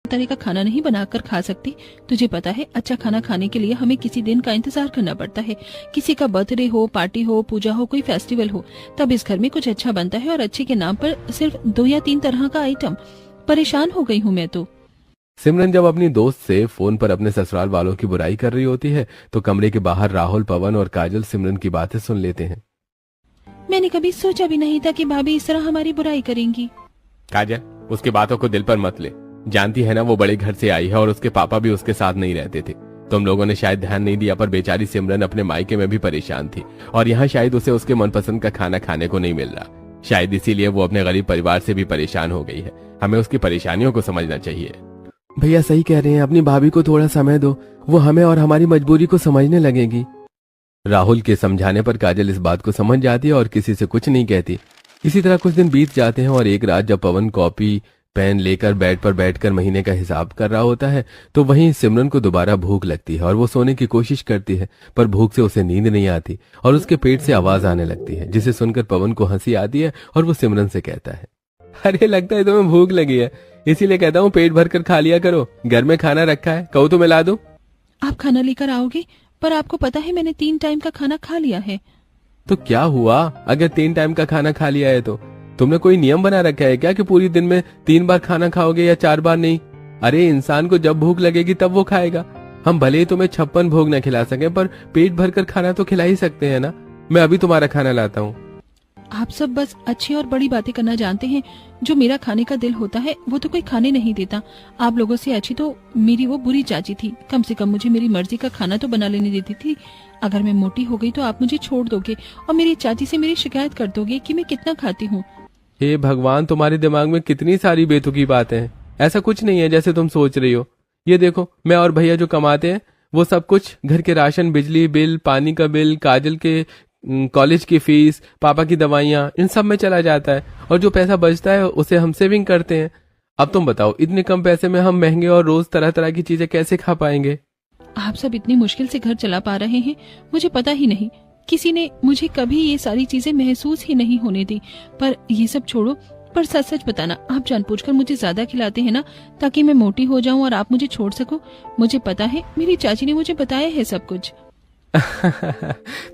तरह का खाना नहीं बनाकर खा सकती। तुझे पता है अच्छा खाना खाने के लिए हमें किसी दिन का इंतजार करना पड़ता है। किसी का बर्थडे हो, पार्टी हो, पूजा हो, कोई फेस्टिवल हो, तब इस घर में कुछ अच्छा बनता है और अच्छे के नाम पर सिर्फ 2 या 3 तरह का आइटम। परेशान हो गई हूँ मैं तो। सिमरन जब अपनी दोस्त से फोन पर अपने ससुराल वालों की बुराई कर रही होती है तो कमरे के बाहर राहुल, पवन और काजल सिमरन की बातें सुन लेते हैं। मैंने कभी सोचा भी नहीं था कि भाभी इस तरह हमारी बुराई करेंगी। काजल, उसकी बातों को दिल पर मत ले। जानती है ना, वो बड़े घर से आई है और उसके पापा भी उसके साथ नहीं रहते थे। तुम लोगों ने शायद ध्यान नहीं दिया, पर बेचारी सिमरन अपने मायके में भी परेशान थी और यहाँ शायद उसे उसके मनपसंद का खाना खाने को नहीं मिल रहा। शायद इसीलिए वो अपने गरीब परिवार से भी परेशान हो गई है। हमें उसकी परेशानियों को समझना चाहिए। भैया सही कह रहे हैं, अपनी भाभी को थोड़ा समय दो, वो हमें और हमारी मजबूरी को समझने लगेगी। राहुल के समझाने पर काजल इस बात को समझ जाती है और किसी से कुछ नहीं कहती। इसी तरह कुछ दिन बीत जाते हैं और एक रात जब पवन कॉपी पेन लेकर बेड पर बैठकर महीने का हिसाब कर रहा होता है तो वहीं सिमरन को दोबारा भूख लगती है और वो सोने की कोशिश करती है, पर भूख से उसे नींद नहीं आती और उसके पेट से आवाज आने लगती है, जिसे सुनकर पवन को हंसी आती है और वो सिमरन से कहता है, अरे लगता है तुम्हें भूख लगी है, इसीलिए कहता हूँ पेट भर कर खा लिया करो, घर में खाना रखा है, कहूँ तो मैं ला दूं? आप खाना लेकर आओगे? पर आपको पता है मैंने 3 टाइम का खाना खा लिया है। तो क्या हुआ अगर 3 टाइम का खाना खा लिया है तो? तुमने कोई नियम बना रखा है क्या कि पूरी दिन में 3 बार खाना खाओगे या 4 बार नहीं? अरे इंसान को जब भूख लगेगी तब वो खाएगा। हम भले ही तुम्हें 56 भोग न खिला सके, पर पेट भरकर खाना तो खिला ही सकते हैं ना। मैं अभी तुम्हारा खाना लाता हूँ। आप सब बस अच्छी और बड़ी बातें करना जानते हैं। जो मेरा खाने का दिल होता है वो तो कोई खाने नहीं देता। आप लोगों से अच्छी तो मेरी वो बुरी चाची थी, कम से कम मुझे मेरी मर्जी का खाना तो बना लेने देती थी। अगर मैं मोटी हो गई तो आप मुझे छोड़ दोगे और मेरी चाची से मेरी शिकायत कर दोगे कि मैं कितना खाती हूँ। हे भगवान, तुम्हारे दिमाग में कितनी सारी बेतुकी बातें हैं। ऐसा कुछ नहीं है जैसे तुम सोच रही हो। ये देखो, मैं और भैया जो कमाते हैं वो सब कुछ घर के राशन, बिजली बिल, पानी का बिल, काजल के कॉलेज की फीस, पापा की दवाइयाँ, इन सब में चला जाता है और जो पैसा बचता है उसे हम सेविंग करते हैं। अब तुम बताओ, इतने कम पैसे में हम महंगे और रोज तरह तरह की चीजें कैसे खा पाएंगे? आप सब इतनी मुश्किल से घर चला पा रहे हैं, मुझे पता ही नहीं। किसी ने मुझे कभी ये सारी चीजें महसूस ही नहीं होने दी। पर ये सब छोड़ो, पर सच सच बताना, आप जानबूझकर मुझे ज्यादा खिलाते हैं ना, ताकि मैं मोटी हो जाऊं और आप मुझे छोड़ सको? मुझे पता है, मेरी चाची ने मुझे बताया है सब कुछ।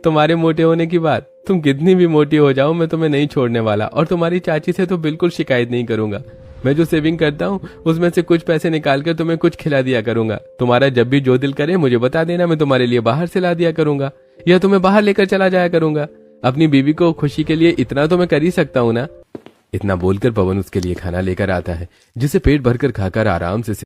तुम्हारे मोटे होने की बात, तुम कितनी भी मोटी हो जाओ मैं तुम्हें नहीं छोड़ने वाला और तुम्हारी चाची से तो बिल्कुल शिकायत नहीं करूंगा। मैं जो सेविंग करता हूँ उसमें से कुछ पैसे निकाल कर तुम्हें कुछ खिला दिया करूंगा। तुम्हारा जब भी जो दिल करे मुझे बता देना, मैं तुम्हारे लिए बाहर से ला दिया करूंगा या तुम्हें बाहर लेकर चला जाया करूंगा। अपनी बीवी को खुशी के लिए इतना तो मैं कर ही सकता हूँ ना। इतना बोलकर पवन उसके लिए खाना लेकर आता है, जिसे पेट भरकर खाकर आराम से